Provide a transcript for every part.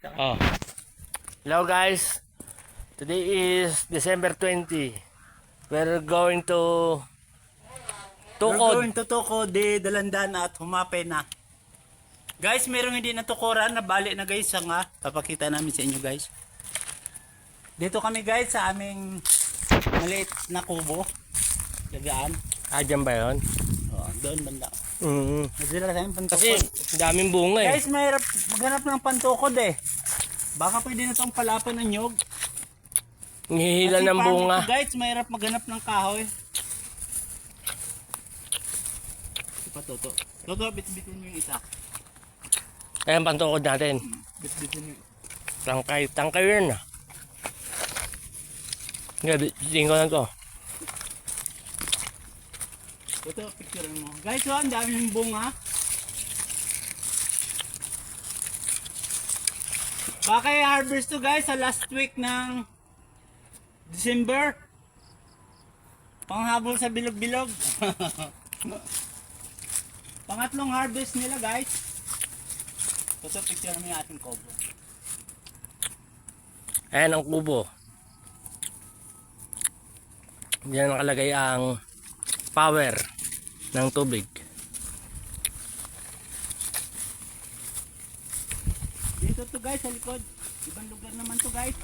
Oh. Hello guys. Today is December 20. We're going to We're Tukod. going to Tukod, Dalandan at Humape na. Guys, merong hindi natukuran na bali na guys nga. Papakita namin sa inyo guys. Dito kami guys sa aming maliit na kubo. Lagaan. Dyan ba yun? Oh, doon banda. Kasi Nadila tayong pantukod. daming bunga eh. Guys, mahirap maghanap ng pantukod eh. Baka pwede na itong palapan ng nyog. Ngihila Kasi ng paano bunga. to, guys, mahirap maghanap ng kahoy. Ipa Toto. Toto, bit-bitin mo yung isa. Ayan pantukod natin. Bit-bitin mo yung isa. Tangkay yun ah. Nga, bitin ko lang to. Toto, picture mo. Guys, oh, ang daming bunga. Baka i-harvest to guys sa last week ng December. Panghabol sa bilog-bilog. Pangatlong harvest nila guys. Toto, picture mo yung ating kobo. Ayan ang kubo. Diyan nakalagay ang power ng tubig. Dito to guys sa likod. Ibang lugar naman to guys.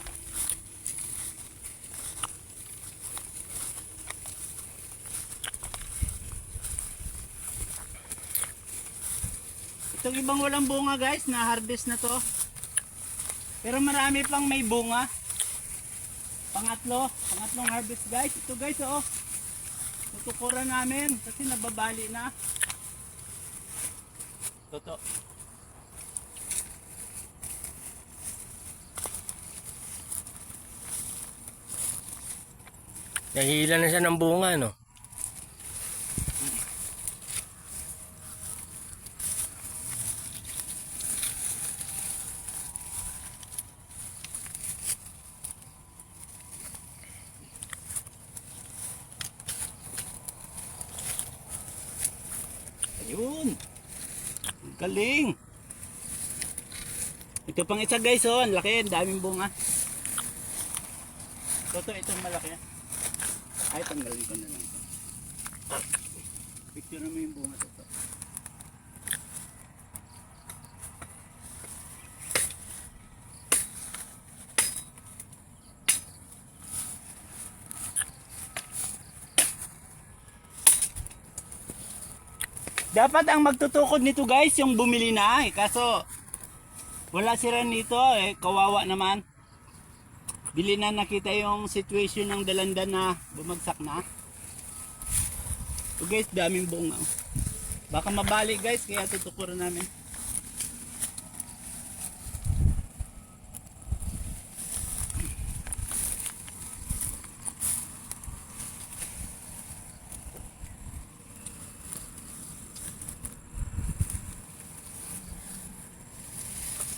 Itong ibang walang bunga guys, na harvest na to. Pero marami pang may bunga. Pangatlong harvest guys. Ito guys oh. Tutukuran namin kasi nababali na. Toto. Nahihila na siya ng bunga no. Ayun. Galing. Ito pang isa guys oh, ang laki, ang daming bunga. Toto, itong malaki. Ay, tanggalin ko na lang. Picture mo yung bunga toto. Dapat ang magtutukod nito guys, yung bumili na eh. Kaso, wala sila nito eh. Kawawa naman. Bili na nakita yung situation ng Dalandan na bumagsak na. So guys, daming bunga. Baka mabalik guys, kaya tutukuran namin.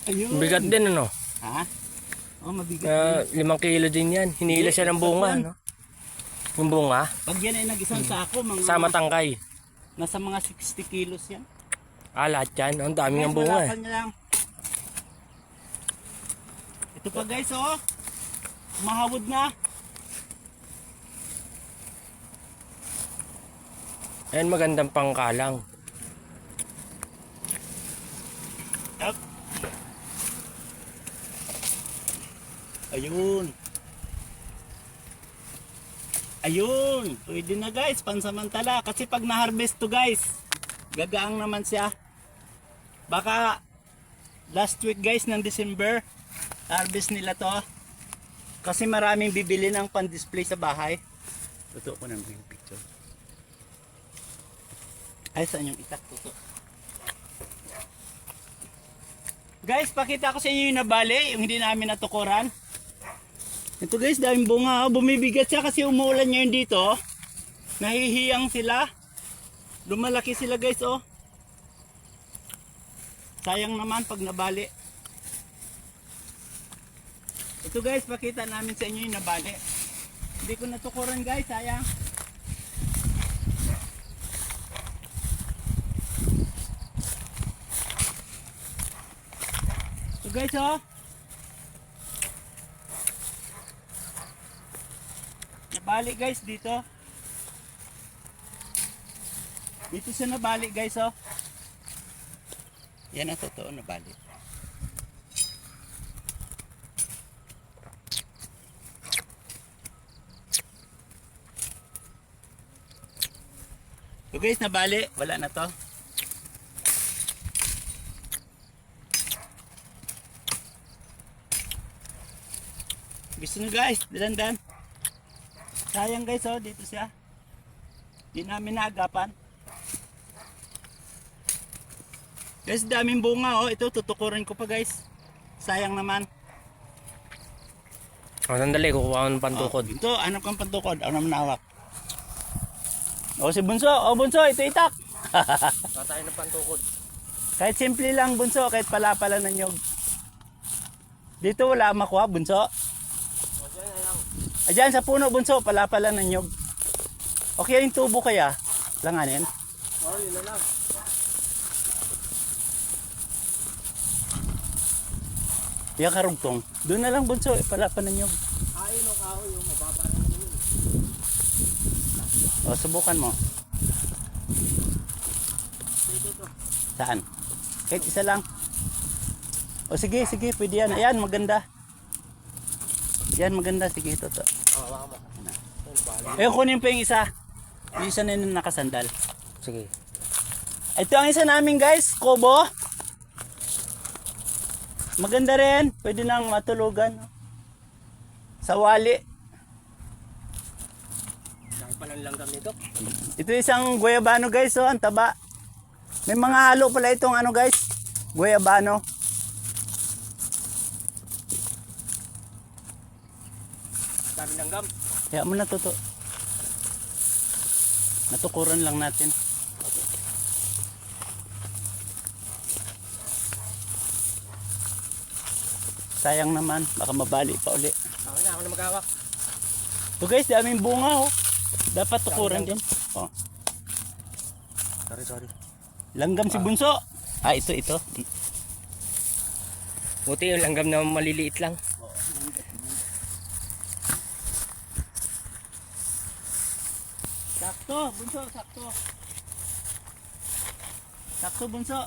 Ayun. Bigat din ano. Ha? Oh, mabigat. 5 kilo din yan. Hinila siya ng bunga no. Yung bunga. Pag yan ay nag-isang sako, mga Sama tangkay. nasa mga 60 kilos yan. Lahat yan. Ang dami ng Guys, bunga eh. walapan niya lang. Ito pa guys oh. Mahawod na. Ayan magandang pangkalang. Yup. Ayun. Ayun. Pwede na guys, pansamantala. Kasi pag na-harvest to guys, gagaang naman siya. Baka last week guys ng December, harvest nila to. Kasi maraming bibili ng pan-display sa bahay. Totoo ko naman yung picture. Ay, saan yung itak? Totoo. Guys, pakita ko sa inyo yung nabali, yung hindi namin natukuran. Ito guys, daming bunga. Oh. Bumibigat siya kasi umuulan ngayon dito. Nahihiyang sila. Lumalaki sila guys oh. Sayang naman pag nabali. Ito guys, pakita namin sa inyo yung nabali. Hindi ko natukuran guys, sayang. So guys oh, Nabali guys dito. Dito siya nabali guys oh. Yan ang totoo nabali. So guys, nabali. Wala na to. Gusto nyo guys, dalandan. Sayang guys oh, dito siya. Di namin naagapan. Guys, daming bunga oh. Ito, tutukurin ko pa guys. Sayang naman. O, sandali, kukuha ko ng pantukod. Oh, ito, hanap kang pantukod. Ano naman nawak? O, si Bunso. O, Bunso, ito itak. Kuha tayo ng pantukod. Kahit simple lang, Bunso. Kahit pala-pala ng nyog. Dito wala makuha, Bunso. Ayan, sa puno, Bunso. Pala-pala ng nyog. Okay, yung tubo kaya? Langanin? Oo, yun na lang. Yung karugtong. Doon na lang, Bunso. Pala-pala ng nyog. Ayun o kahoy, yung mababa na naman yun. O, subukan mo. Saan? Kahit isa lang. O, sige, sige. Pwede yan. Ayan, maganda. Yan, maganda. Sige, ito. Hawa mo. Ayun, kunin pa yung isa. Yung isa na yun nakasandal. Sige. Ito ang isa namin guys, Kobo. Maganda rin. Pwede nang matulugan. Sa wali. Laki pa ng langgam nito. Ito isang guayabano guys. Oh, ang taba. May mga halo pala itong ano guys. Guayabano. Dami langgam. Kaya mo na to. Natukuran lang natin. Sayang naman, baka mabali pa uli. Okay na, ako na maghawak. So guys, daming bunga oh. Dapat tukuran din. Oh. Sorry. Langgam si Bunso. Ah, ito. Buti yung langgam na maliliit lang. Sakto, Bunso, sakto. Sakto, Bunso.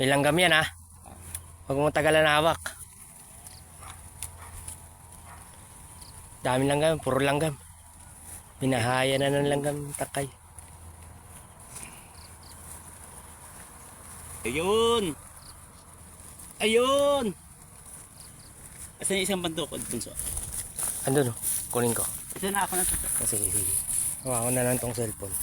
May langgam yan ha. Huwag mo tagalan na hawak. Dami langgam, puro langgam. Binahaya na ng langgam takay. Ayun. Asan yung isang pantukod, Bunso? Andun o, kunin ko. Isa na ako na to. Sige. Hawa ko na lang tong cellphone.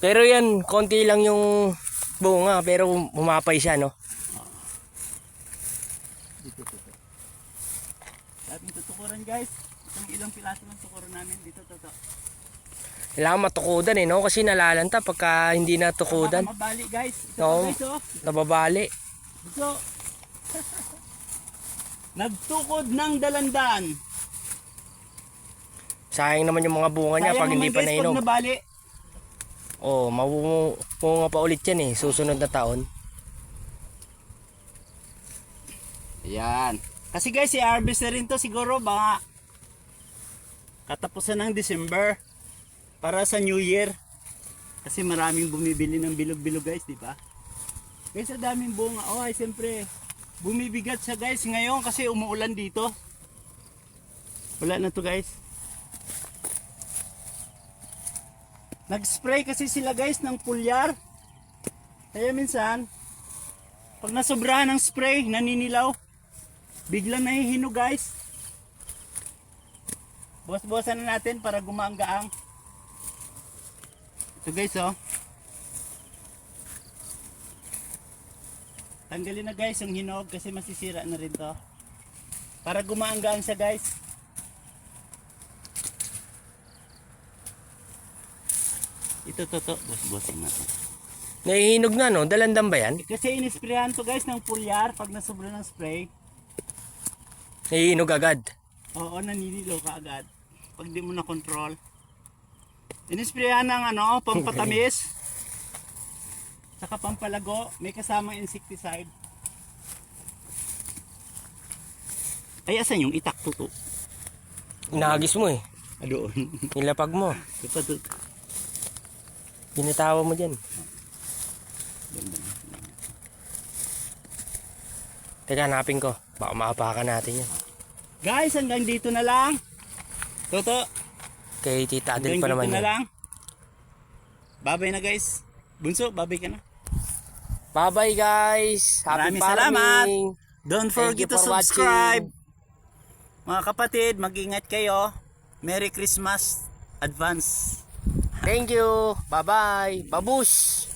Pero yan, konti lang yung bunga, pero humapay siya, no? Dito. Dating tutukuran guys. Itong ilang pilaso ng tukuran namin. Dito. Kailangan matukudan eh, no? Kasi nalalanta pagka hindi natukudan. Baka mabali guys. Ito Oo. guys oh. Nababali. Bunso. Nagtukod ng dalandan. Sayang naman yung mga bunga niya pag hindi pa guys, nainog. pag nabali. Oh, mabumunga pa ulit yan eh, susunod na taon. Ayan. Kasi guys, i-harvest na rin to siguro baka katapusan ng December para sa New Year. Kasi maraming bumibili ng bilog-bilog guys, di ba? Guys, ang daming bunga. Oh, ay siyempre bumibigat siya guys ngayon kasi umuulan dito. Wala na to guys. Nag-spray kasi sila guys ng pulyar. Kaya minsan, pag nasobrahan ng spray, naninilaw. Biglang nahihinog guys. Buwas-buwasan na natin para gumaang-gaang. Ito guys oh. Tanggalin na guys yung hinog kasi masisira na rin to. Para gumaang-gaang siya guys. Ito, buwas-buwasan natin. Nahihinog na no, dalandan ba yan? Kasi inisprayan to guys ng pulyar pag nasobra ng spray. Nahihinog agad. Oo, naninilaw ka agad. Pag di mo na control. Inisprayan ng ano, pampatamis. Saka pampalago. May kasamang insecticide. Ay, asan yung itak tuto? Inahagis mo eh. Doon. Nilapag mo. Binitawa mo dyan. Teka, hanapin ko. Baka maapakan natin yan. Guys, hanggang dito na lang. Toto, Kay Tita Adel hanggang pa naman dito na yan. lang. Babay na guys. Bunso, babay ka na. Bye-bye guys! Happy Maraming salamat. farming! Don't Thank forget you to for subscribe. watching. Mga kapatid, mag-ingat kayo. Merry Christmas advance. Thank you! Bye-bye! Babush!